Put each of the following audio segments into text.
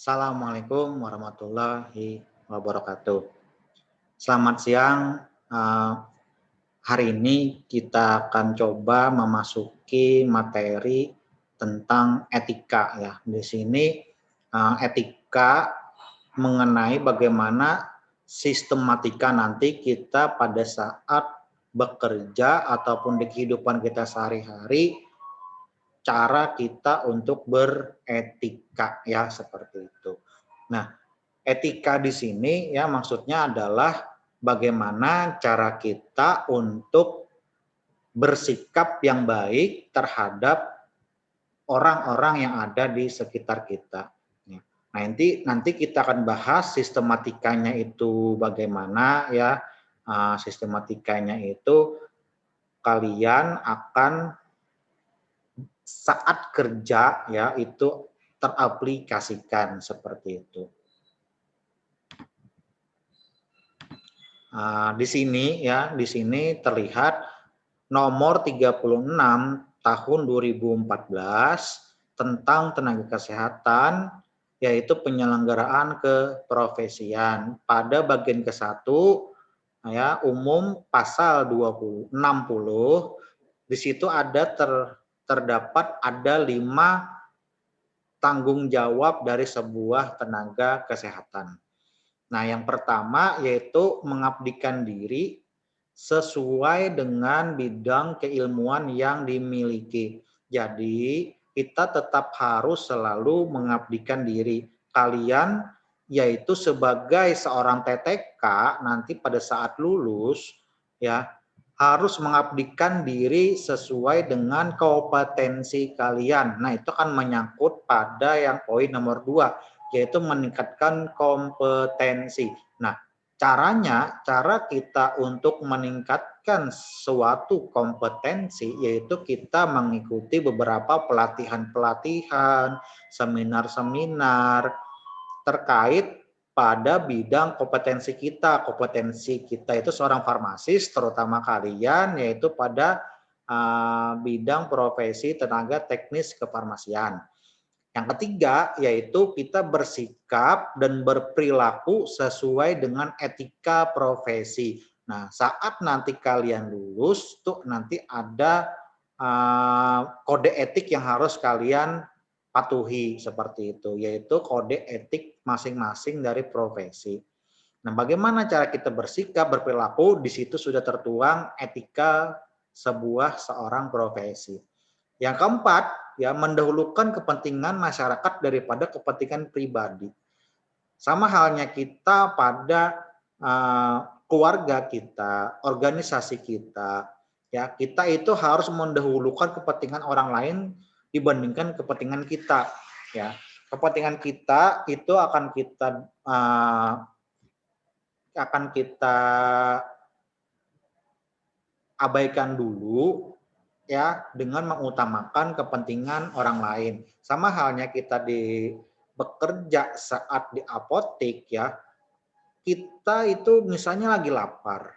Assalamualaikum warahmatullahi wabarakatuh. Selamat siang. eh, Hari ini kita akan coba memasuki materi tentang etika ya. Di sini etika mengenai bagaimana sistematika nanti kita pada saat bekerja ataupun di kehidupan kita sehari-hari, cara kita untuk beretika ya seperti itu. Nah, etika di sini ya maksudnya adalah bagaimana cara kita untuk bersikap yang baik terhadap orang-orang yang ada di sekitar kita. Nah, nanti kita akan bahas sistematikanya itu bagaimana ya. Sistematikanya itu kalian akan saat kerja ya itu teraplikasikan seperti itu. Di sini terlihat nomor 36 tahun 2014 tentang tenaga kesehatan, yaitu penyelenggaraan keprofesian. Pada bagian ke-1 ya, umum pasal 60, di situ terdapat ada 5 tanggung jawab dari sebuah tenaga kesehatan. Nah, yang pertama yaitu mengabdikan diri sesuai dengan bidang keilmuan yang dimiliki. Jadi, kita tetap harus selalu mengabdikan diri. Kalian yaitu sebagai seorang TTK nanti pada saat lulus ya harus mengabdikan diri sesuai dengan kompetensi kalian. Nah, itu kan menyangkut pada yang poin nomor 2, yaitu meningkatkan kompetensi. Nah, cara kita untuk meningkatkan suatu kompetensi yaitu kita mengikuti beberapa pelatihan-pelatihan, seminar-seminar terkait pada bidang kompetensi kita. Kompetensi kita itu seorang farmasis, terutama kalian, yaitu pada bidang profesi tenaga teknis kefarmasian. Yang ketiga, yaitu kita bersikap dan berperilaku sesuai dengan etika profesi. Nah, saat nanti kalian lulus, tuh nanti ada kode etik yang harus kalian patuhi seperti itu, yaitu kode etik masing-masing dari profesi. Nah, bagaimana cara kita bersikap, berperilaku, di situ sudah tertuang etika seorang profesi. Yang keempat, ya mendahulukan kepentingan masyarakat daripada kepentingan pribadi. Sama halnya kita pada keluarga kita, organisasi kita, ya kita itu harus mendahulukan kepentingan orang lain dibandingkan kepentingan kita. Ya, kepentingan kita itu akan kita abaikan dulu ya dengan mengutamakan kepentingan orang lain. Sama halnya kita bekerja saat di apotek ya, kita itu misalnya lagi lapar.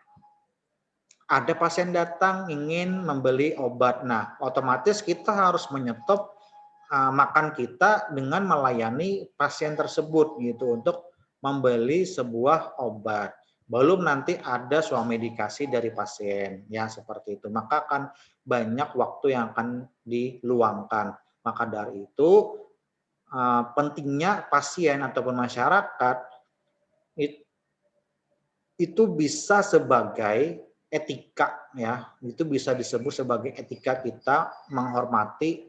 Ada pasien datang ingin membeli obat. Nah, otomatis kita harus menyetop makan kita dengan melayani pasien tersebut gitu untuk membeli sebuah obat. Belum nanti ada suami medikasi dari pasien ya seperti itu. Maka akan banyak waktu yang akan diluangkan. Maka dari itu pentingnya pasien ataupun masyarakat itu bisa sebagai etika ya, itu bisa disebut sebagai etika kita menghormati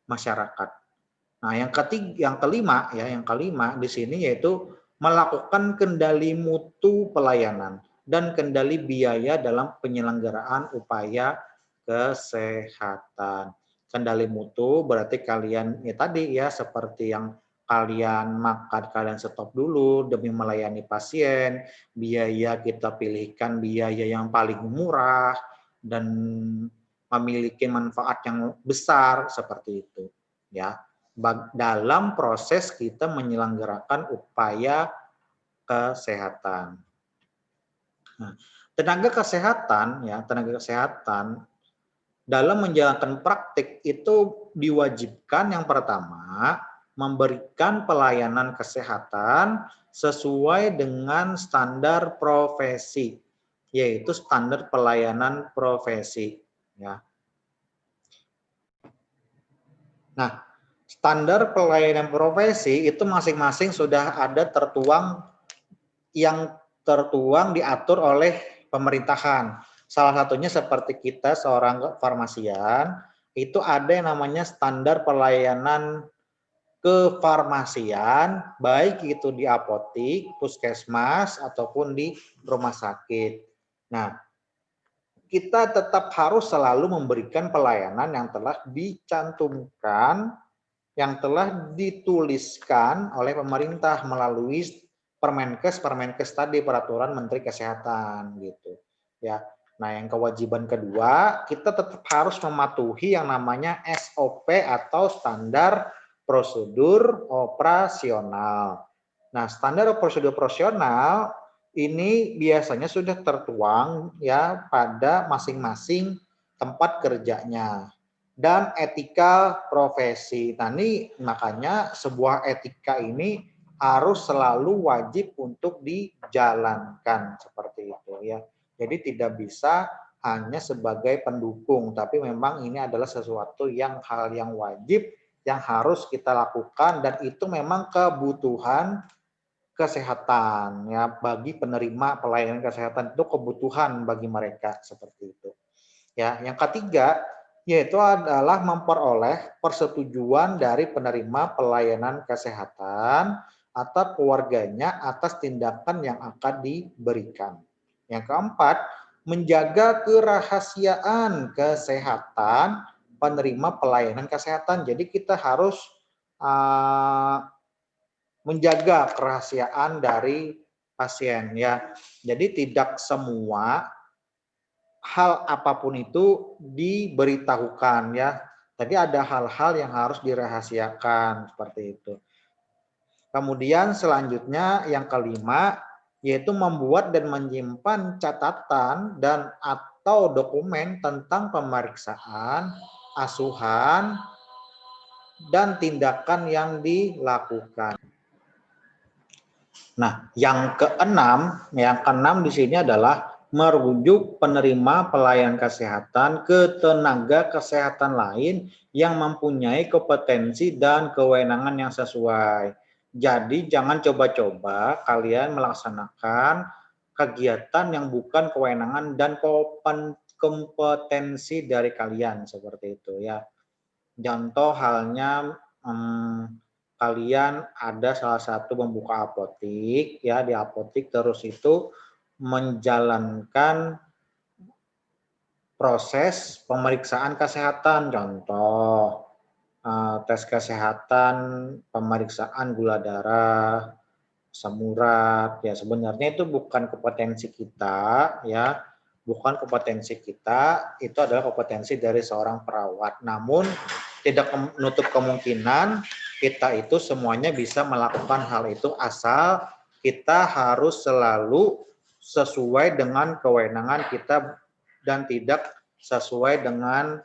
masyarakat. Nah, yang kelima di sini yaitu melakukan kendali mutu pelayanan dan kendali biaya dalam penyelenggaraan upaya kesehatan. Kendali mutu berarti kalian ya tadi ya seperti yang kalian makan, kalian stop dulu demi melayani pasien, biaya kita pilihkan biaya yang paling murah dan memiliki manfaat yang besar seperti itu ya dalam proses kita menyelenggarakan upaya kesehatan. Nah, tenaga kesehatan dalam menjalankan praktik itu diwajibkan yang pertama memberikan pelayanan kesehatan sesuai dengan standar profesi, yaitu standar pelayanan profesi. Ya. Nah, standar pelayanan profesi itu masing-masing sudah ada tertuang diatur oleh pemerintahan. Salah satunya seperti kita seorang farmasian, itu ada yang namanya standar pelayanan kefarmasian, baik itu di apotik, puskesmas, ataupun di rumah sakit. Nah, kita tetap harus selalu memberikan pelayanan yang telah dicantumkan, yang telah dituliskan oleh pemerintah melalui Permenkes tadi, Peraturan Menteri Kesehatan gitu. Ya. Nah, yang kewajiban kedua, kita tetap harus mematuhi yang namanya SOP atau standar prosedur operasional. Nah, standar prosedur operasional ini biasanya sudah tertuang ya pada masing-masing tempat kerjanya dan etika profesi. Nah, ini makanya sebuah etika ini harus selalu wajib untuk dijalankan seperti itu ya. Jadi tidak bisa hanya sebagai pendukung, tapi memang ini adalah sesuatu yang hal yang wajib yang harus kita lakukan dan itu memang kebutuhan kesehatan ya bagi penerima pelayanan kesehatan itu kebutuhan bagi mereka seperti itu. Ya, yang ketiga yaitu adalah memperoleh persetujuan dari penerima pelayanan kesehatan atau keluarganya atas tindakan yang akan diberikan. Yang keempat, menjaga kerahasiaan kesehatan penerima pelayanan kesehatan. Jadi kita harus menjaga kerahasiaan dari pasien ya. Jadi tidak semua hal apapun itu diberitahukan ya. Jadi ada hal-hal yang harus dirahasiakan seperti itu. Kemudian selanjutnya yang kelima yaitu membuat dan menyimpan catatan dan atau dokumen tentang pemeriksaan, asuhan, dan tindakan yang dilakukan. Nah, yang keenam di sini adalah merujuk penerima pelayanan kesehatan ke tenaga kesehatan lain yang mempunyai kompetensi dan kewenangan yang sesuai. Jadi jangan coba-coba kalian melaksanakan kegiatan yang bukan kewenangan dan kompetensi dari kalian seperti itu ya. Contoh halnya kalian ada salah satu membuka apotik ya di apotik terus itu menjalankan proses pemeriksaan kesehatan contoh tes kesehatan pemeriksaan gula darah asam urat ya sebenarnya itu bukan kompetensi kita ya bukan kompetensi kita itu adalah kompetensi dari seorang perawat namun tidak menutup kemungkinan kita itu semuanya bisa melakukan hal itu asal kita harus selalu sesuai dengan kewenangan kita dan tidak sesuai dengan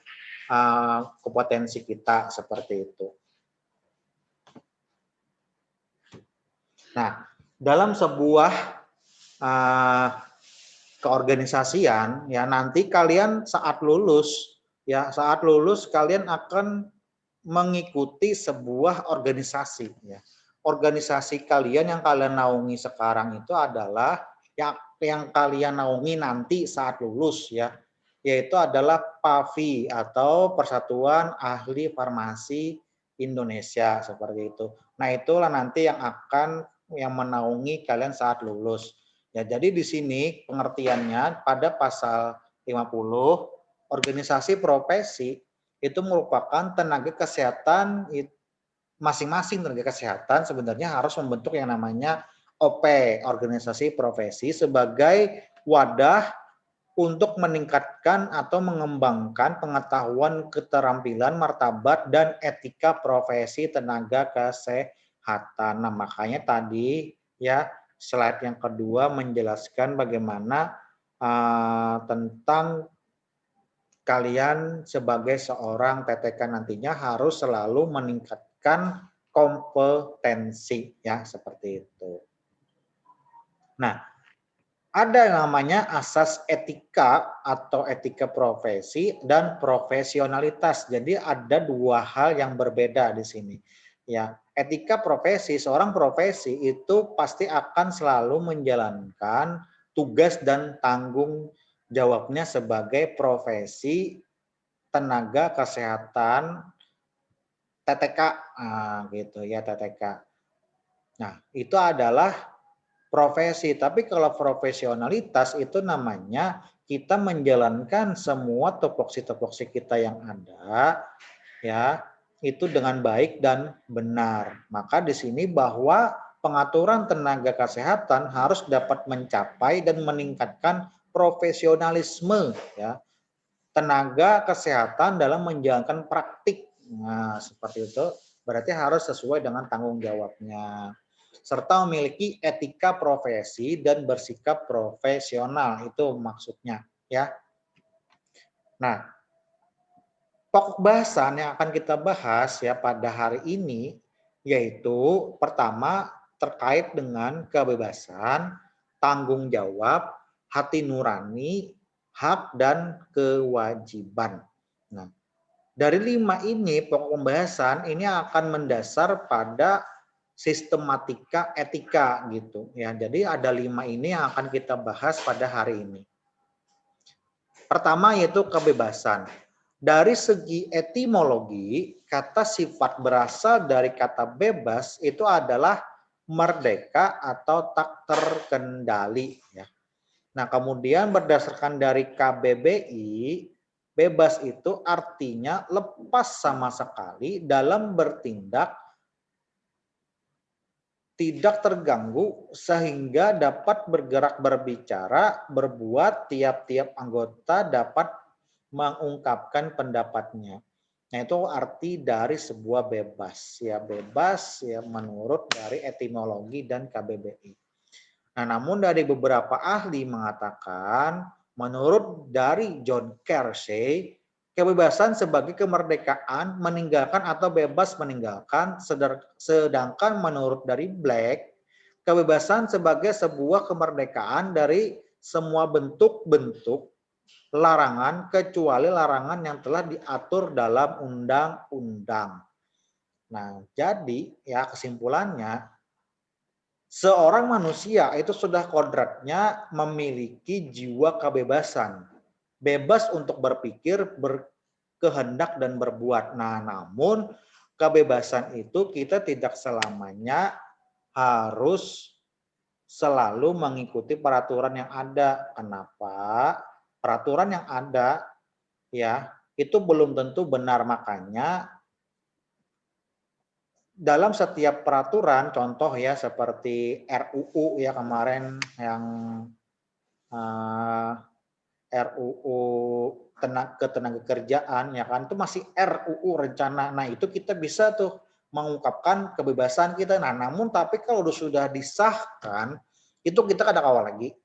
kompetensi kita seperti itu. Nah, dalam sebuah keorganisasian ya nanti kalian saat lulus kalian akan mengikuti sebuah organisasi ya. Organisasi kalian yang kalian naungi sekarang itu adalah yang kalian naungi nanti saat lulus ya, yaitu adalah PAVI atau Persatuan Ahli Farmasi Indonesia seperti itu. Nah, itulah nanti yang menaungi kalian saat lulus. Ya, jadi di sini pengertiannya pada pasal 50 organisasi profesi itu merupakan tenaga kesehatan masing-masing tenaga kesehatan sebenarnya harus membentuk yang namanya OP, organisasi profesi sebagai wadah untuk meningkatkan atau mengembangkan pengetahuan, keterampilan, martabat, dan etika profesi tenaga kesehatan. Nah, makanya tadi ya slide yang kedua menjelaskan bagaimana tentang kalian sebagai seorang TTK nantinya harus selalu meningkatkan kompetensi ya, seperti itu. Nah, ada yang namanya asas etika atau etika profesi dan profesionalitas. Jadi ada dua hal yang berbeda di sini. Ya, etika profesi, seorang profesi itu pasti akan selalu menjalankan tugas dan tanggung jawabnya sebagai profesi tenaga kesehatan TTK, gitu ya, TTK. Nah, itu adalah profesi, tapi kalau profesionalitas itu namanya kita menjalankan semua tupoksi-tupoksi kita yang ada, ya, itu dengan baik dan benar. Maka di sini bahwa pengaturan tenaga kesehatan harus dapat mencapai dan meningkatkan profesionalisme, ya, tenaga kesehatan dalam menjalankan praktik. Nah, seperti itu berarti harus sesuai dengan tanggung jawabnya, serta memiliki etika profesi dan bersikap profesional, itu maksudnya ya. Nah, pokok bahasan yang akan kita bahas ya pada hari ini yaitu pertama terkait dengan kebebasan, tanggung jawab, hati nurani, hak dan kewajiban. Nah, dari 5 ini pokok pembahasan ini akan mendasar pada sistematika etika gitu ya. Jadi ada 5 ini yang akan kita bahas pada hari ini. Pertama yaitu kebebasan. Dari segi etimologi, kata sifat berasal dari kata bebas itu adalah merdeka atau tak terkendali ya. Nah, kemudian berdasarkan dari KBBI, bebas itu artinya lepas sama sekali dalam bertindak tidak terganggu sehingga dapat bergerak, berbicara, berbuat, tiap-tiap anggota dapat mengungkapkan pendapatnya. Nah, itu arti dari sebuah bebas ya menurut dari etimologi dan KBBI. Nah, namun dari beberapa ahli mengatakan menurut dari John Kersey, kebebasan sebagai kemerdekaan meninggalkan atau bebas meninggalkan, sedangkan menurut dari Black, kebebasan sebagai sebuah kemerdekaan dari semua bentuk-bentuk larangan kecuali larangan yang telah diatur dalam undang-undang. Nah, jadi ya kesimpulannya seorang manusia itu sudah kodratnya memiliki jiwa kebebasan, bebas untuk berpikir, berkehendak dan berbuat. Nah, namun kebebasan itu kita tidak selamanya harus selalu mengikuti peraturan yang ada. Kenapa? Peraturan yang ada ya itu belum tentu benar, makanya dalam setiap peraturan, contoh ya seperti RUU ya kemarin yang RUU ketenagakerjaan ya kan itu masih RUU rencana. Nah, itu kita bisa tuh mengungkapkan kebebasan kita. Nah, namun tapi kalau sudah disahkan itu kita kada kawal lagi.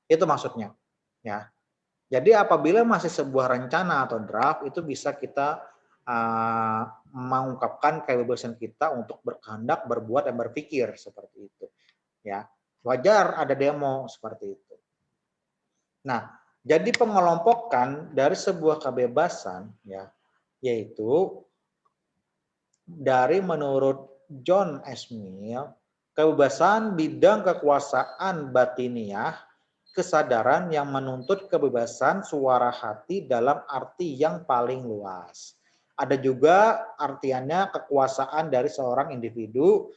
Itu maksudnya ya. Jadi apabila masih sebuah rencana atau draft itu bisa kita mengungkapkan kebebasan kita untuk berkehendak, berbuat dan berpikir seperti itu. Ya, wajar ada demo seperti itu. Nah, jadi pengelompokan dari sebuah kebebasan ya, yaitu dari menurut John S. Mill, kebebasan bidang kekuasaan batiniah, kesadaran yang menuntut kebebasan suara hati dalam arti yang paling luas. Ada juga artiannya kekuasaan dari seorang individu,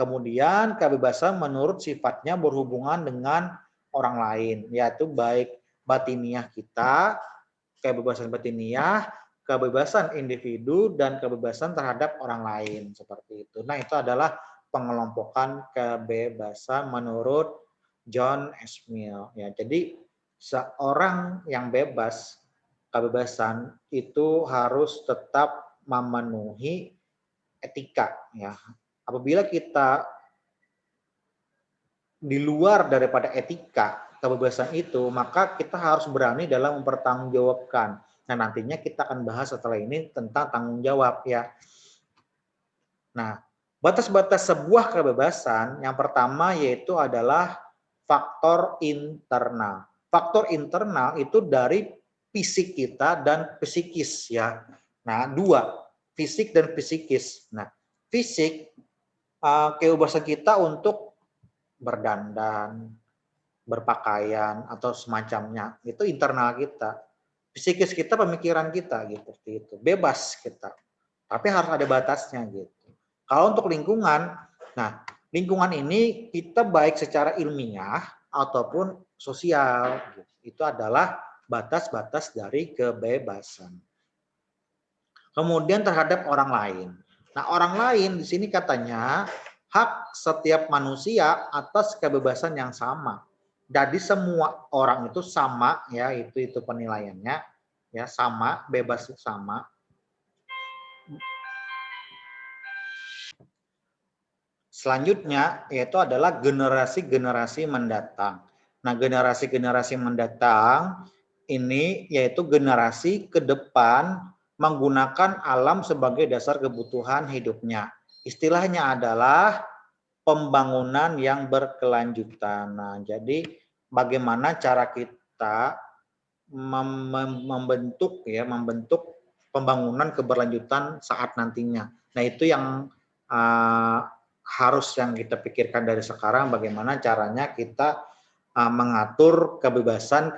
kemudian kebebasan menurut sifatnya berhubungan dengan orang lain, yaitu baik batiniah kita, kebebasan batiniah, kebebasan individu, dan kebebasan terhadap orang lain, seperti itu. Nah, itu adalah pengelompokan kebebasan menurut John S. Mill. Ya, jadi seorang yang bebas, kebebasan itu harus tetap memenuhi etika. Ya, apabila kita di luar daripada etika kebebasan itu, maka kita harus berani dalam mempertanggungjawabkan. Nah, nantinya kita akan bahas setelah ini tentang tanggung jawab ya. Nah, Batas-batas sebuah kebebasan yang pertama yaitu adalah faktor internal. Faktor internal itu dari fisik kita dan psikis ya. Nah, dua, fisik dan psikis. Nah, fisik kebebasan kita untuk berdandan, berpakaian atau semacamnya itu internal kita. Psikis kita, pemikiran kita gitu, seperti itu. Bebas kita. Tapi harus ada batasnya gitu. Kalau untuk lingkungan, nah lingkungan ini kita baik secara ilmiah ataupun sosial, gitu. Itu adalah batas-batas dari kebebasan. Kemudian terhadap orang lain. Nah orang lain di sini katanya hak setiap manusia atas kebebasan yang sama. Jadi semua orang itu sama ya, itu penilaiannya ya, sama, bebas sama. Selanjutnya yaitu adalah generasi-generasi mendatang. Nah, generasi-generasi mendatang ini yaitu generasi ke depan menggunakan alam sebagai dasar kebutuhan hidupnya. Istilahnya adalah pembangunan yang berkelanjutan. Nah, jadi bagaimana cara kita membentuk pembangunan keberlanjutan saat nantinya. Nah, itu yang harus yang kita pikirkan dari sekarang, bagaimana caranya kita mengatur kebebasan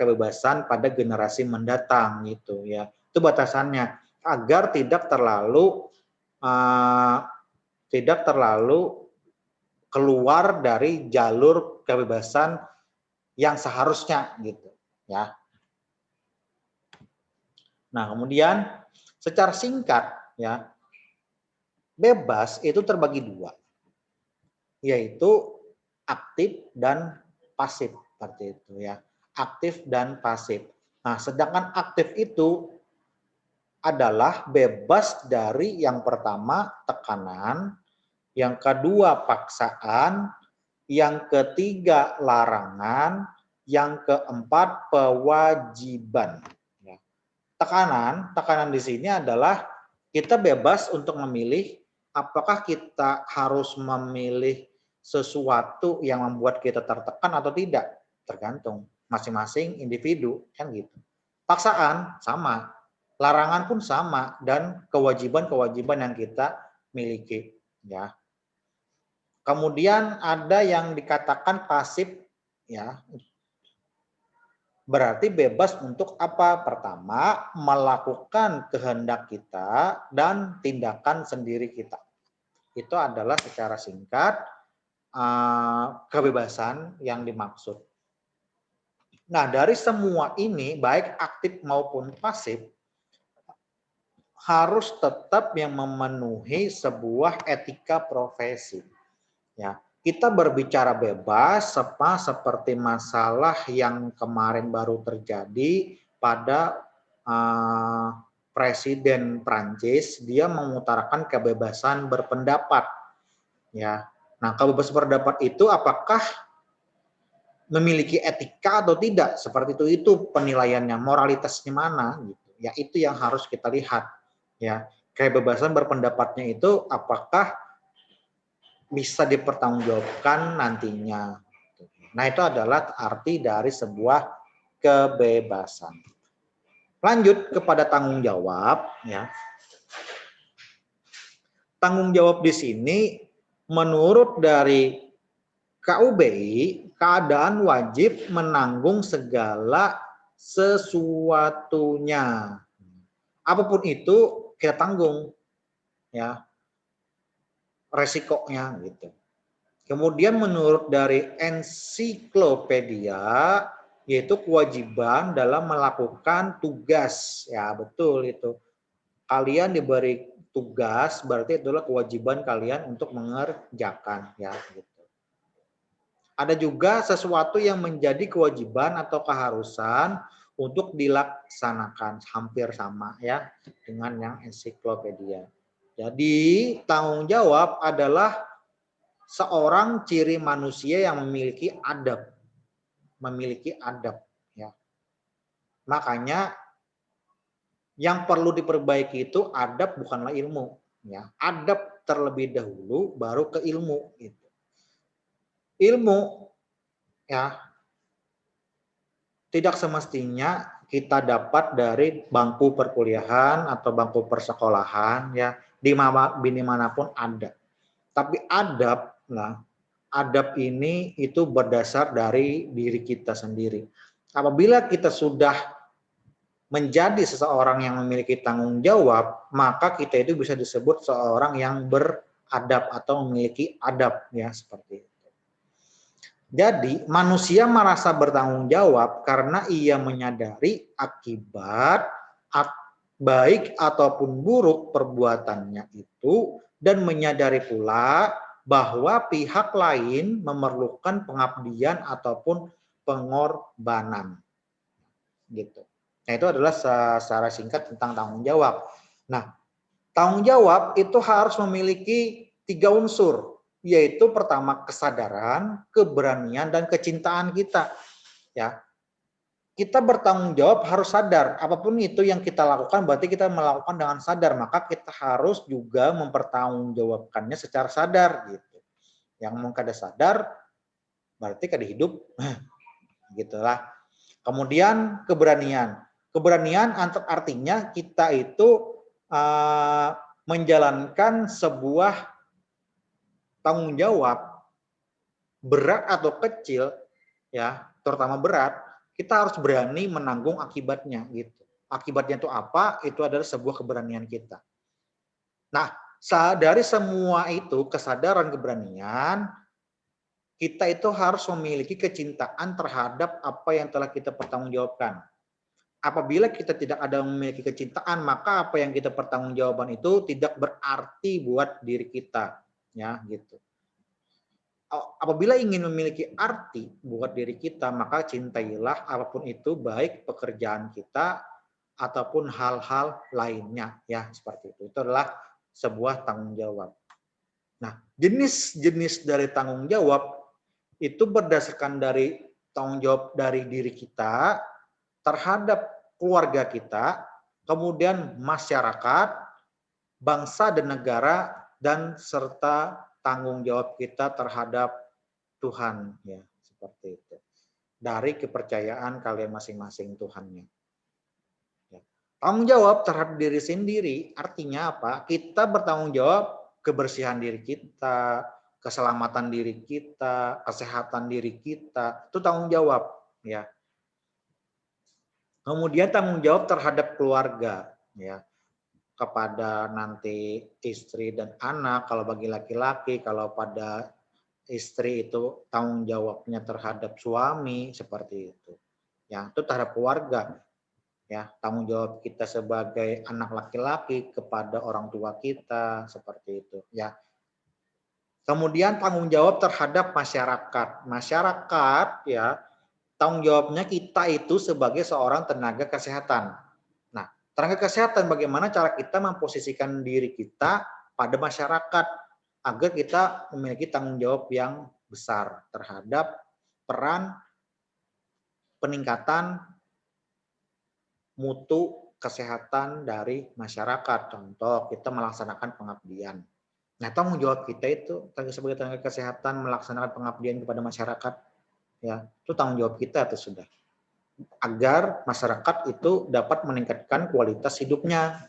pada generasi mendatang gitu ya. Itu batasannya agar tidak terlalu keluar dari jalur kebebasan yang seharusnya gitu ya. Nah, kemudian secara singkat ya, bebas itu terbagi dua, yaitu aktif dan pasif seperti itu ya. Aktif dan pasif. Nah, sedangkan aktif itu adalah bebas dari yang pertama tekanan, yang kedua paksaan, yang ketiga larangan, yang keempat kewajiban. Tekanan di sini adalah kita bebas untuk memilih apakah kita harus memilih sesuatu yang membuat kita tertekan atau tidak, tergantung masing-masing individu kan gitu. Paksaan sama, larangan pun sama, dan kewajiban-kewajiban yang kita miliki ya. Kemudian ada yang dikatakan pasif ya. Berarti bebas untuk apa? Pertama, melakukan kehendak kita dan tindakan sendiri kita. Itu adalah secara singkat kebebasan yang dimaksud. Nah, dari semua ini, baik aktif maupun pasif, harus tetap yang memenuhi sebuah etika profesi. Ya, kita berbicara bebas seperti masalah yang kemarin baru terjadi pada Presiden Prancis, dia mengutarakan kebebasan berpendapat. Ya, nah kebebasan berpendapat itu apakah memiliki etika atau tidak? Seperti itu penilaiannya, moralitasnya mana? Gitu. Ya itu yang harus kita lihat. Ya, kebebasan berpendapatnya itu apakah bisa dipertanggungjawabkan nantinya. Nah, itu adalah arti dari sebuah kebebasan. Lanjut kepada tanggung jawab ya. Tanggung jawab di sini menurut dari KUBI, keadaan wajib menanggung segala sesuatunya. Apapun itu kita tanggung ya. Resikonya gitu. Kemudian menurut dari ensiklopedia yaitu kewajiban dalam melakukan tugas. Ya, betul itu. Kalian diberi tugas berarti itulah kewajiban kalian untuk mengerjakan ya gitu. Ada juga sesuatu yang menjadi kewajiban atau keharusan untuk dilaksanakan, hampir sama ya dengan yang ensiklopedia. Jadi tanggung jawab adalah seorang ciri manusia yang memiliki adab, ya. Makanya yang perlu diperbaiki itu adab bukanlah ilmu, ya. Adab terlebih dahulu, baru ke ilmu. Gitu. Ilmu ya tidak semestinya kita dapat dari bangku perkuliahan atau bangku persekolahan ya di manapun ada. Tapi adab, nah, adab ini itu berdasar dari diri kita sendiri. Apabila kita sudah menjadi seseorang yang memiliki tanggung jawab, maka kita itu bisa disebut seorang yang beradab atau memiliki adab ya seperti itu. Jadi manusia merasa bertanggung jawab karena ia menyadari akibat baik ataupun buruk perbuatannya itu dan menyadari pula bahwa pihak lain memerlukan pengabdian ataupun pengorbanan. Gitu. Nah, itu adalah secara singkat tentang tanggung jawab. Nah, tanggung jawab itu harus memiliki 3 unsur, yaitu pertama kesadaran, keberanian, dan kecintaan kita. Ya, kita bertanggung jawab harus sadar. Apapun itu yang kita lakukan, berarti kita melakukan dengan sadar. Maka kita harus juga mempertanggungjawabkannya secara sadar. Gitu. Yang mau kada sadar, berarti kada hidup. Gitulah. Kemudian keberanian. Keberanian artinya kita itu menjalankan sebuah tanggung jawab berat atau kecil ya, terutama berat, kita harus berani menanggung akibatnya gitu. Akibatnya itu apa? Itu adalah sebuah keberanian kita. Nah, dari semua itu kesadaran keberanian, kita itu harus memiliki kecintaan terhadap apa yang telah kita pertanggungjawabkan. Apabila kita tidak ada memiliki kecintaan, maka apa yang kita pertanggungjawabkan itu tidak berarti buat diri kita, ya gitu. Apabila ingin memiliki arti buat diri kita, maka cintailah apapun itu, baik pekerjaan kita ataupun hal-hal lainnya, ya seperti itu. Itu adalah sebuah tanggung jawab. Nah, jenis-jenis dari tanggung jawab itu berdasarkan dari tanggung jawab dari diri kita terhadap keluarga kita, kemudian masyarakat, bangsa dan negara, dan serta tanggung jawab kita terhadap Tuhan, ya seperti itu. Dari kepercayaan kalian masing-masing Tuhannya. Ya. Tanggung jawab terhadap diri sendiri artinya apa? Kita bertanggung jawab kebersihan diri kita, keselamatan diri kita, kesehatan diri kita, itu tanggung jawab, ya. Kemudian tanggung jawab terhadap keluarga, ya, kepada nanti istri dan anak, kalau bagi laki-laki, kalau pada istri itu tanggung jawabnya terhadap suami, seperti itu. Ya, itu terhadap keluarga. Ya, tanggung jawab kita sebagai anak laki-laki kepada orang tua kita, seperti itu. Ya. Kemudian tanggung jawab terhadap masyarakat. Masyarakat, ya, tanggung jawabnya kita itu sebagai seorang tenaga kesehatan. Nah, tenaga kesehatan bagaimana cara kita memposisikan diri kita pada masyarakat agar kita memiliki tanggung jawab yang besar terhadap peran peningkatan mutu kesehatan dari masyarakat. Contoh, kita melaksanakan pengabdian. Nah, tanggung jawab kita itu sebagai tenaga kesehatan melaksanakan pengabdian kepada masyarakat. Ya, itu tanggung jawab kita itu sudah, agar masyarakat itu dapat meningkatkan kualitas hidupnya.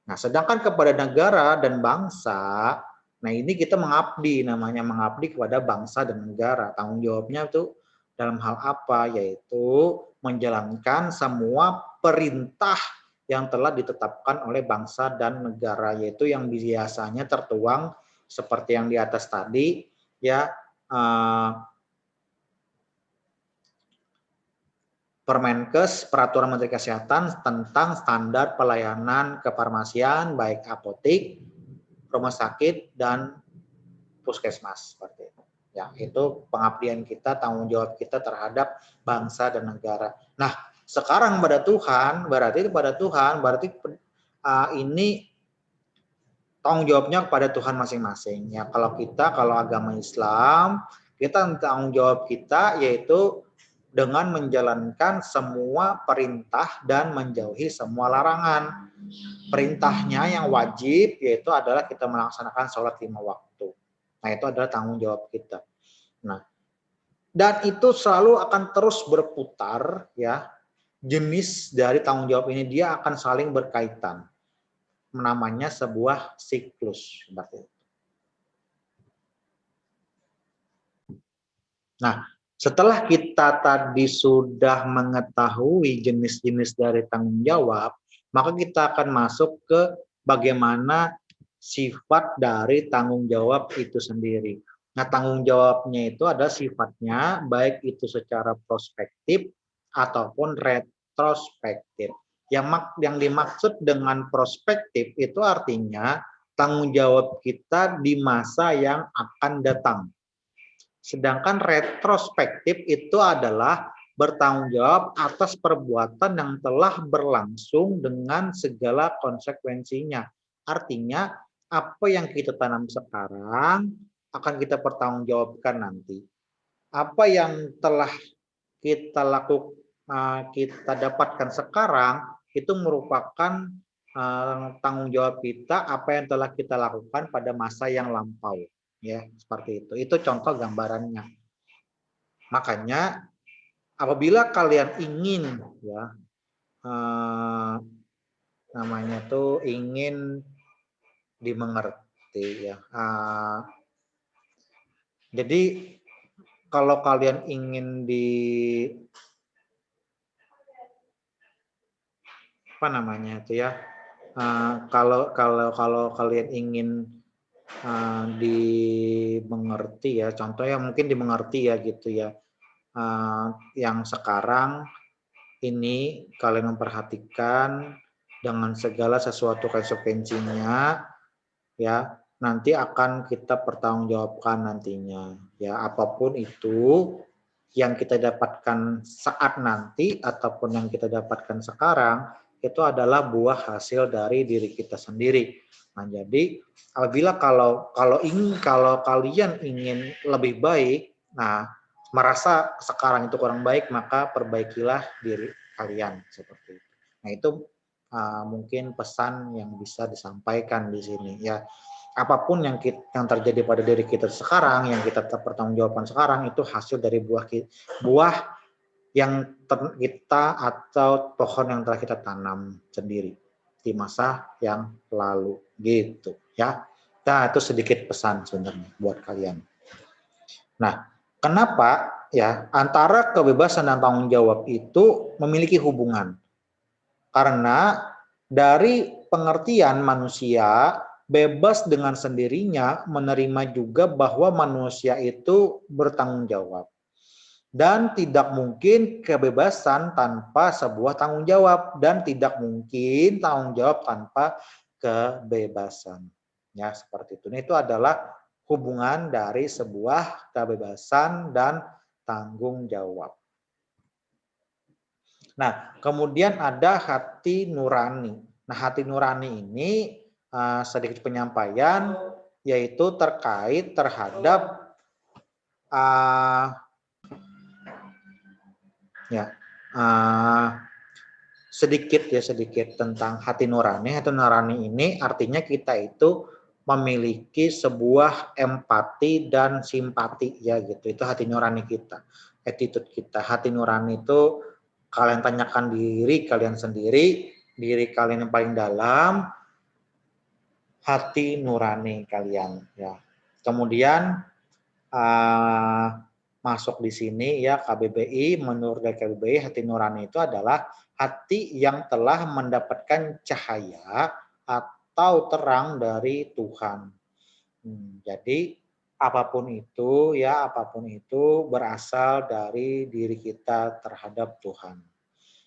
Nah, sedangkan kepada negara dan bangsa, nah ini kita mengabdi, namanya mengabdi kepada bangsa dan negara. Tanggung jawabnya itu dalam hal apa? Yaitu menjalankan semua perintah yang telah ditetapkan oleh bangsa dan negara, yaitu yang biasanya tertuang seperti yang di atas tadi, ya, Permenkes, Peraturan Menteri Kesehatan tentang standar pelayanan kefarmasian baik apotik, rumah sakit, dan puskesmas seperti itu. Ya, itu pengabdian kita, tanggung jawab kita terhadap bangsa dan negara. Nah, sekarang pada Tuhan, berarti ini tanggung jawabnya kepada Tuhan masing-masing. Ya, kalau agama Islam, tanggung jawab kita yaitu dengan menjalankan semua perintah dan menjauhi semua larangan. perintahnya yang wajib yaitu adalah kita melaksanakan sholat 5 waktu. Nah, itu adalah tanggung jawab kita. Nah, dan itu selalu akan terus berputar ya. Jenis dari tanggung jawab ini dia akan saling berkaitan. Namanya sebuah siklus seperti itu. Nah, setelah kita tadi sudah mengetahui jenis-jenis dari tanggung jawab, maka kita akan masuk ke bagaimana sifat dari tanggung jawab itu sendiri. Nah, tanggung jawabnya itu ada sifatnya baik itu secara prospektif ataupun retrospektif. Yang dimaksud dengan prospektif itu artinya tanggung jawab kita di masa yang akan datang. Sedangkan retrospektif itu adalah bertanggung jawab atas perbuatan yang telah berlangsung dengan segala konsekuensinya. Artinya, apa yang kita tanam sekarang akan kita pertanggungjawabkan nanti. Apa yang telah kita lakukan, kita dapatkan sekarang itu merupakan tanggung jawab kita apa yang telah kita lakukan pada masa yang lampau. Ya, seperti itu contoh gambarannya. Makanya apabila kalian ingin ya namanya tuh ingin dimengerti ya. Jadi kalau kalian ingin apa namanya itu ya, kalau kalian ingin dimengerti ya, contohnya mungkin dimengerti ya gitu ya, yang sekarang ini kalian memperhatikan dengan segala sesuatu konsekuensinya ya, nanti akan kita pertanggungjawabkan nantinya ya, apapun itu yang kita dapatkan saat nanti ataupun yang kita dapatkan sekarang itu adalah buah hasil dari diri kita sendiri. Nah, jadi apabila kalau kalian ingin lebih baik, nah merasa sekarang itu kurang baik, maka perbaikilah diri kalian seperti itu. Nah, itu mungkin pesan yang bisa disampaikan di sini ya. Apapun yang terjadi pada diri kita sekarang, yang kita pertanggungjawabkan sekarang itu hasil dari buah yang kita atau pohon yang telah kita tanam sendiri di masa yang lalu gitu ya. Nah, itu sedikit pesan sebenarnya buat kalian. Nah, kenapa ya antara kebebasan dan tanggung jawab itu memiliki hubungan? Karena dari pengertian manusia bebas dengan sendirinya menerima juga bahwa manusia itu bertanggung jawab. Dan tidak mungkin kebebasan tanpa sebuah tanggung jawab. Dan tidak mungkin tanggung jawab tanpa kebebasan. Ya, seperti itu. Ini itu adalah hubungan dari sebuah kebebasan dan tanggung jawab. Nah, kemudian ada hati nurani. Nah, hati nurani ini sedikit penyampaian, yaitu terkait terhadap sedikit tentang hati nurani. Hati nurani ini artinya kita itu memiliki sebuah empati dan simpati ya gitu. Itu hati nurani kita, attitude kita. Hati nurani itu kalian tanyakan diri kalian sendiri, diri kalian yang paling dalam, hati nurani kalian ya. Kemudian masuk di sini ya KBBI, menurut KBBI hati nurani itu adalah hati yang telah mendapatkan cahaya atau terang dari Tuhan. Jadi apapun itu berasal dari diri kita terhadap Tuhan.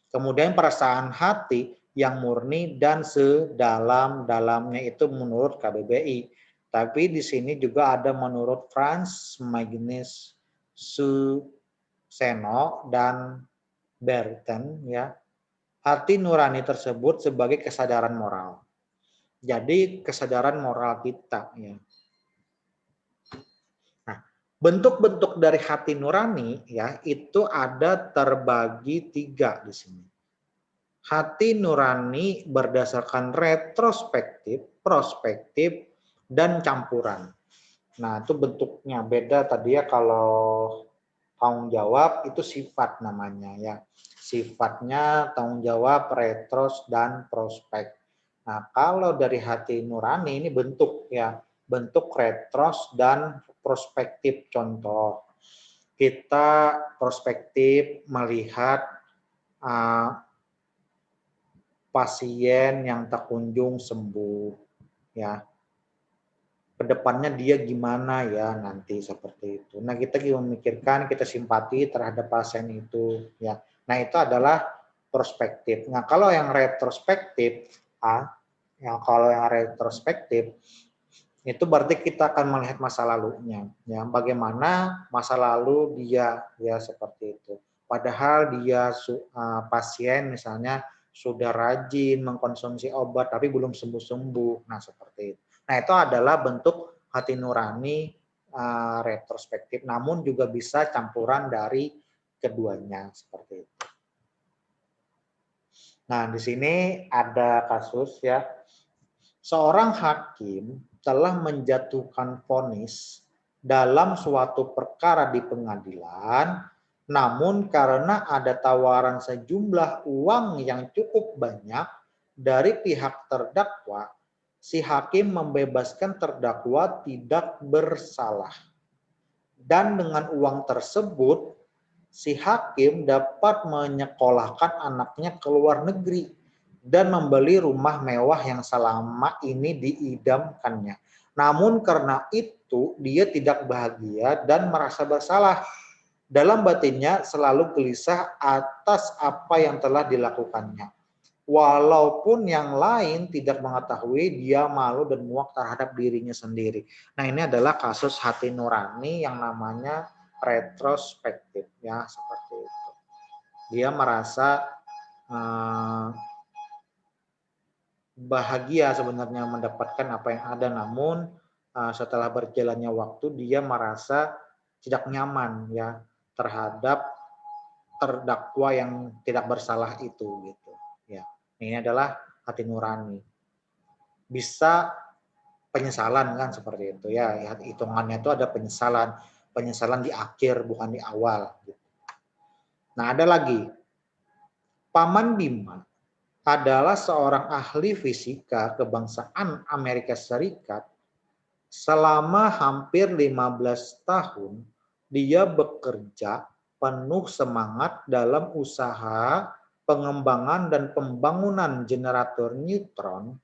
Kemudian perasaan hati yang murni dan sedalam-dalamnya itu menurut KBBI. Tapi di sini juga ada menurut Franz Magnus Suseno dan Berten ya. Hati nurani tersebut sebagai kesadaran moral. Jadi kesadaran moral kita ya. Nah, bentuk-bentuk dari hati nurani ya itu ada terbagi 3 di sini. hati nurani berdasarkan retrospektif, prospektif, dan campuran. Nah, itu bentuknya beda tadi ya. Kalau tanggung jawab itu sifat namanya ya. Sifatnya tanggung jawab, retros, dan prospek. Nah, kalau dari hati nurani ini bentuk ya. Bentuk retros dan prospektif. Contoh, kita prospektif melihat pasien yang tak kunjung sembuh ya, kedepannya dia gimana ya nanti seperti itu. Nah, kita juga memikirkan, kita simpati terhadap pasien itu ya. Nah, itu adalah prospektif. Nah, kalau yang retrospektif, kalau yang retrospektif itu berarti kita akan melihat masa lalunya ya, bagaimana masa lalu dia ya seperti itu. Padahal dia pasien misalnya sudah rajin mengkonsumsi obat tapi belum sembuh-sembuh. Nah, seperti itu. Nah, itu adalah bentuk hati nurani retrospektif, namun juga bisa campuran dari keduanya seperti itu. Nah, di sini ada kasus ya. Seorang hakim telah menjatuhkan vonis dalam suatu perkara di pengadilan, namun karena ada tawaran sejumlah uang yang cukup banyak dari pihak terdakwa, si hakim membebaskan terdakwa tidak bersalah. Dan dengan uang tersebut, si hakim dapat menyekolahkan anaknya ke luar negeri dan membeli rumah mewah yang selama ini diidamkannya. Namun karena itu dia tidak bahagia dan merasa bersalah. Dalam batinnya selalu gelisah atas apa yang telah dilakukannya. Walaupun yang lain tidak mengetahui, dia malu dan muak terhadap dirinya sendiri. Nah, ini adalah kasus hati nurani yang namanya retrospektif ya, seperti itu. Dia merasa bahagia sebenarnya mendapatkan apa yang ada, namun setelah berjalannya waktu dia merasa tidak nyaman ya terhadap terdakwa yang tidak bersalah itu gitu ya. Ini adalah hati nurani. Bisa penyesalan kan seperti itu ya. Hitungannya itu ada penyesalan di akhir bukan di awal gitu. Nah, ada lagi Paman Bima adalah seorang ahli fisika kebangsaan Amerika Serikat. Selama hampir 15 tahun, dia bekerja penuh semangat dalam usaha pengembangan dan pembangunan generator neutron.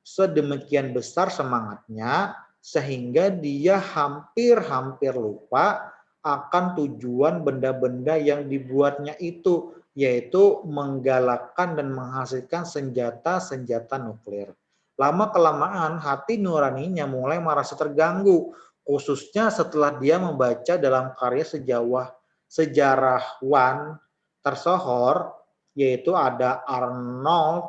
Sedemikian besar semangatnya sehingga dia hampir-hampir lupa akan tujuan benda-benda yang dibuatnya itu, yaitu menggalakkan dan menghasilkan senjata-senjata nuklir. Lama-kelamaan hati nuraninya mulai merasa terganggu, khususnya setelah dia membaca dalam karya sejarawan tersohor, yaitu ada Arnold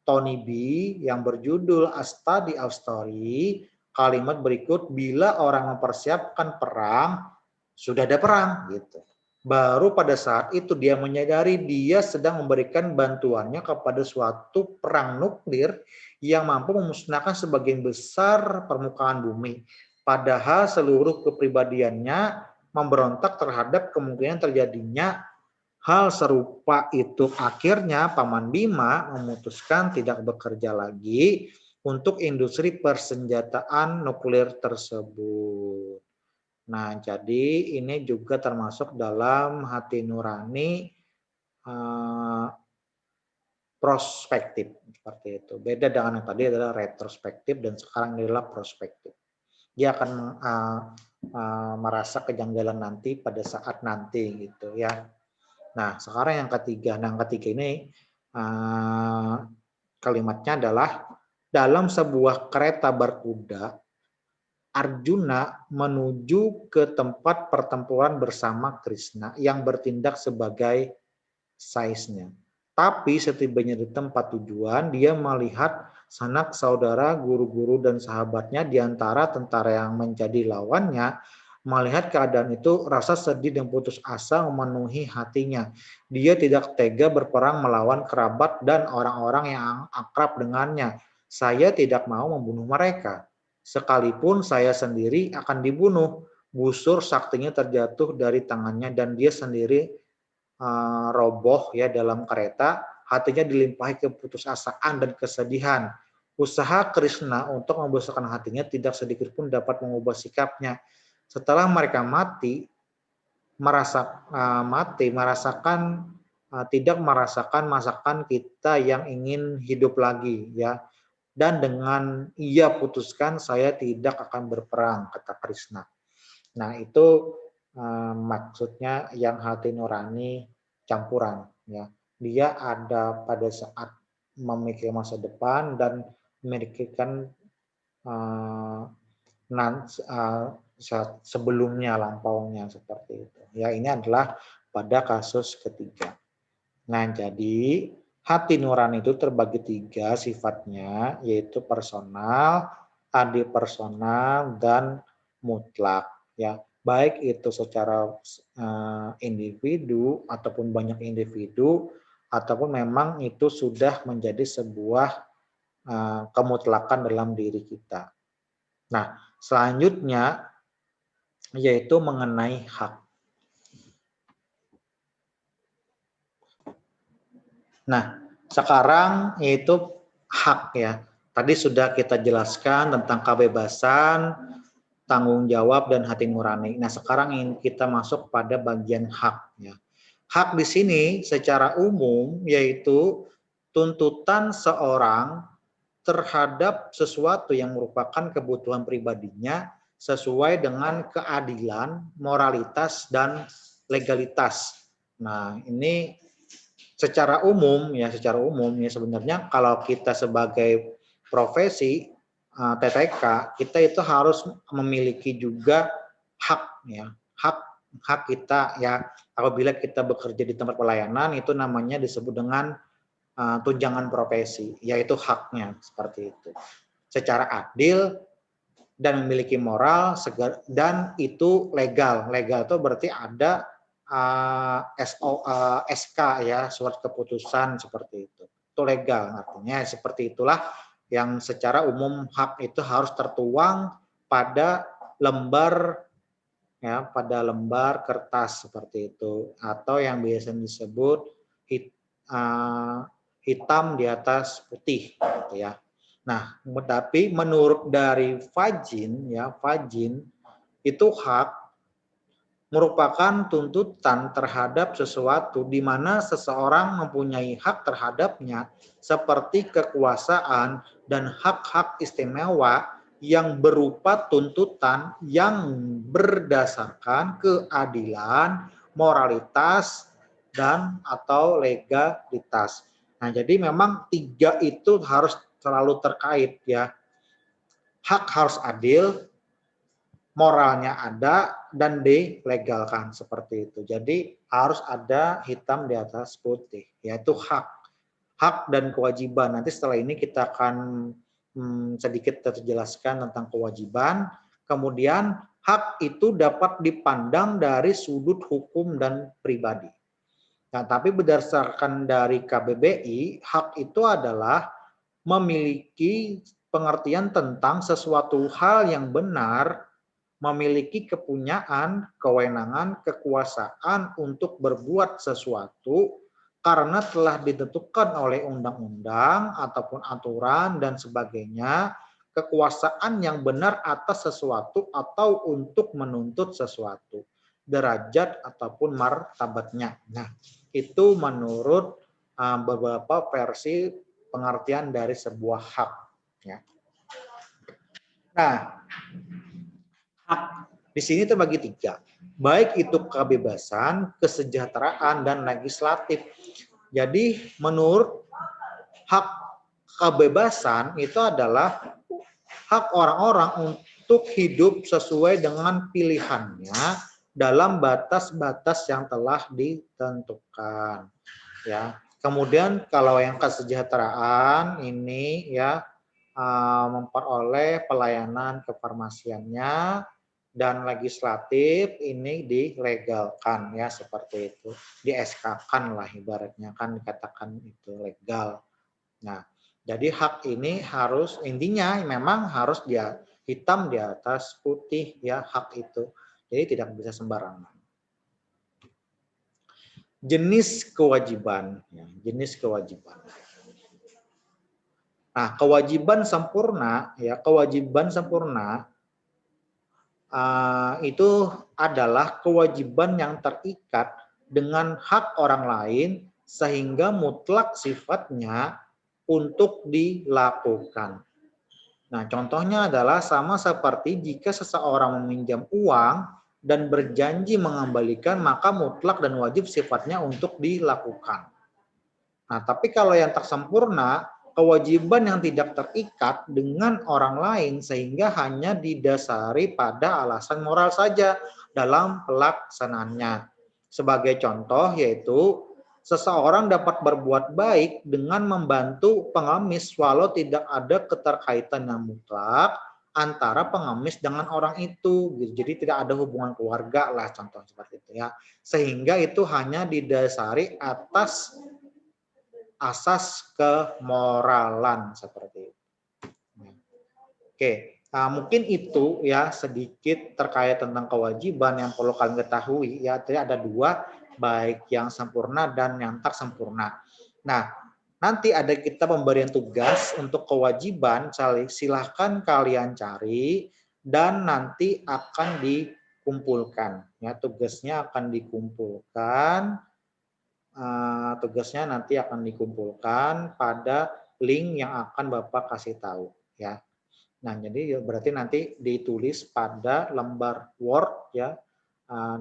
Toynbee yang berjudul A Study of Story. Kalimat berikut, bila orang mempersiapkan perang, sudah ada perang gitu. Baru pada saat itu dia menyadari dia sedang memberikan bantuannya kepada suatu perang nuklir yang mampu memusnahkan sebagian besar permukaan bumi. Padahal seluruh kepribadiannya memberontak terhadap kemungkinan terjadinya hal serupa itu. Akhirnya Paman Bima memutuskan tidak bekerja lagi untuk industri persenjataan nuklir tersebut. Nah, jadi ini juga termasuk dalam hati nurani prospektif seperti itu. Beda dengan yang tadi adalah retrospektif dan sekarang adalah prospektif. Dia akan merasa kejanggalan nanti pada saat nanti gitu ya. Nah, sekarang yang ketiga. Nah, yang ketiga ini kalimatnya adalah dalam sebuah kereta berkuda, Arjuna menuju ke tempat pertempuran bersama Krishna yang bertindak sebagai saisnya. Tapi setibanya di tempat tujuan, dia melihat sanak saudara, guru-guru dan sahabatnya di antara tentara yang menjadi lawannya Melihat keadaan itu, rasa sedih dan putus asa memenuhi hatinya. Dia tidak tega berperang melawan kerabat dan orang-orang yang akrab dengannya. Saya tidak mau membunuh mereka. Sekalipun saya sendiri akan dibunuh, busur saktinya terjatuh dari tangannya dan dia sendiri roboh ya dalam kereta, hatinya dilimpahi keputusasaan dan kesedihan. Usaha Krishna untuk membesarkan hatinya tidak sedikit pun dapat mengubah sikapnya. Setelah mereka merasakan tidak merasakan masakan kita yang ingin hidup lagi ya. Dan dengan ia putuskan saya tidak akan berperang, kata Krishna. Nah, itu maksudnya yang hati nurani campuran ya. Dia ada pada saat memikirkan masa depan dan memikirkan eh, saat sebelumnya lampaunya seperti itu. Ya, ini adalah pada kasus ketiga. Nah, jadi hati nurani itu terbagi tiga sifatnya, yaitu personal, adipersonal, dan mutlak. Ya, baik itu secara individu ataupun banyak individu, ataupun memang itu sudah menjadi sebuah kemutlakan dalam diri kita. Nah, selanjutnya yaitu mengenai hak. Nah, sekarang yaitu hak ya. Tadi sudah kita jelaskan tentang kebebasan, tanggung jawab, dan hati nurani. Nah, sekarang ingin kita masuk pada bagian hak ya. Hak di sini secara umum yaitu tuntutan seorang terhadap sesuatu yang merupakan kebutuhan pribadinya sesuai dengan keadilan, moralitas, dan legalitas. Nah, ini secara umum ya sebenarnya kalau kita sebagai profesi TTK kita itu harus memiliki juga hak ya, hak hak kita ya apabila kita bekerja di tempat pelayanan itu namanya disebut dengan tunjangan profesi, yaitu haknya seperti itu. Secara adil dan memiliki moral dan itu legal. Legal itu berarti ada SK ya, surat keputusan seperti itu. Itu legal artinya seperti itulah yang secara umum hak itu harus tertuang pada lembar ya, pada lembar kertas seperti itu atau yang biasa disebut hitam di atas putih gitu ya. Nah, tapi menurut dari Fajin ya, Fajin itu hak merupakan tuntutan terhadap sesuatu di mana seseorang mempunyai hak terhadapnya seperti kekuasaan dan hak-hak istimewa yang berupa tuntutan yang berdasarkan keadilan, moralitas, dan atau legalitas. Nah, jadi memang tiga itu harus selalu terkait ya. Hak harus adil, moralnya ada, dan dilegalkan seperti itu. Jadi harus ada hitam di atas putih, yaitu hak. Hak dan kewajiban. Nanti setelah ini kita akan sedikit terjelaskan tentang kewajiban. Kemudian hak itu dapat dipandang dari sudut hukum dan pribadi. Nah, tapi berdasarkan dari KBBI, hak itu adalah memiliki pengertian tentang sesuatu hal yang benar, memiliki kepunyaan, kewenangan, kekuasaan untuk berbuat sesuatu karena telah ditentukan oleh undang-undang ataupun aturan dan sebagainya, kekuasaan yang benar atas sesuatu atau untuk menuntut sesuatu, derajat ataupun martabatnya. Nah, itu menurut beberapa versi pengertian dari sebuah hak. Ya. Nah, hak di sini terbagi tiga, baik itu kebebasan, kesejahteraan, dan legislatif. Jadi menurut hak kebebasan itu adalah hak orang-orang untuk hidup sesuai dengan pilihannya dalam batas-batas yang telah ditentukan. Ya, kemudian kalau yang kesejahteraan ini ya memperoleh pelayanan kefarmasiannya dan legislatif ini dilegalkan ya seperti itu. Di-SK-kan lah ibaratnya kan dikatakan itu legal. Nah, jadi hak ini harus intinya memang harus dia hitam di atas putih ya hak itu. Jadi tidak bisa sembarangan. Jenis kewajiban, ya, jenis kewajiban. Nah, kewajiban sempurna, ya kewajiban sempurna itu adalah kewajiban yang terikat dengan hak orang lain sehingga mutlak sifatnya untuk dilakukan. Nah, contohnya adalah sama seperti jika seseorang meminjam uang dan berjanji mengembalikan, maka mutlak dan wajib sifatnya untuk dilakukan. Nah, tapi kalau yang tak sempurna, kewajiban yang tidak terikat dengan orang lain sehingga hanya didasari pada alasan moral saja dalam pelaksanaannya. Sebagai contoh yaitu seseorang dapat berbuat baik dengan membantu pengemis walau tidak ada keterkaitan yang mutlak antara pengemis dengan orang itu. Jadi tidak ada hubungan keluarga lah contoh seperti itu ya. Sehingga itu hanya didasari atas asas kemoralan seperti itu. Oke, mungkin itu ya sedikit terkait tentang kewajiban yang perlu kalian ketahui ya. Jadi ada dua, baik yang sempurna dan yang tak sempurna. Nah, nanti ada kita pemberian tugas untuk kewajiban, silahkan kalian cari dan nanti akan dikumpulkan. Ya, tugasnya akan dikumpulkan. Tugasnya nanti akan dikumpulkan pada link yang akan Bapak kasih tahu ya. Nah, jadi berarti nanti ditulis pada lembar Word ya.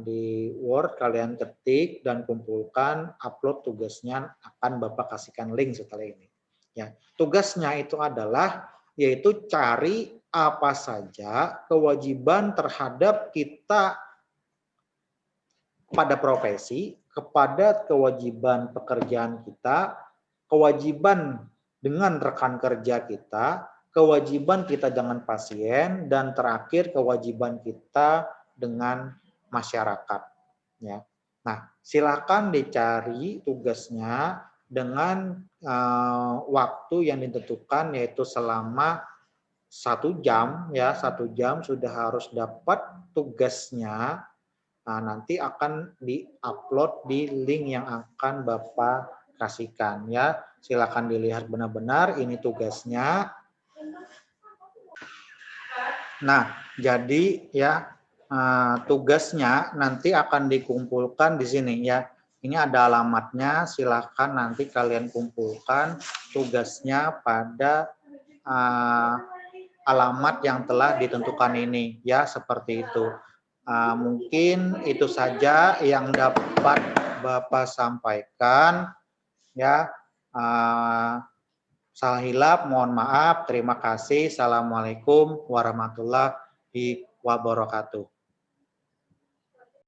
Di Word kalian ketik dan kumpulkan, upload tugasnya, akan Bapak kasihkan link setelah ini. Ya, tugasnya itu adalah yaitu cari apa saja kewajiban terhadap kita pada profesi, kepada kewajiban pekerjaan kita, kewajiban dengan rekan kerja kita, kewajiban kita dengan pasien, dan terakhir kewajiban kita dengan masyarakat. Ya. Nah, silakan dicari tugasnya dengan waktu yang ditentukan yaitu selama 1 jam ya, 1 jam sudah harus dapat tugasnya. Nah, nanti akan di-upload di link yang akan Bapak kasihkan ya. Silakan dilihat benar-benar ini tugasnya. Nah, jadi ya tugasnya nanti akan dikumpulkan di sini ya. Ini ada alamatnya, silakan nanti kalian kumpulkan tugasnya pada alamat yang telah ditentukan ini ya, seperti itu. Mungkin itu saja yang dapat Bapak sampaikan ya. Salah hilap mohon maaf. Terima kasih. Assalamualaikum warahmatullahi wabarakatuh.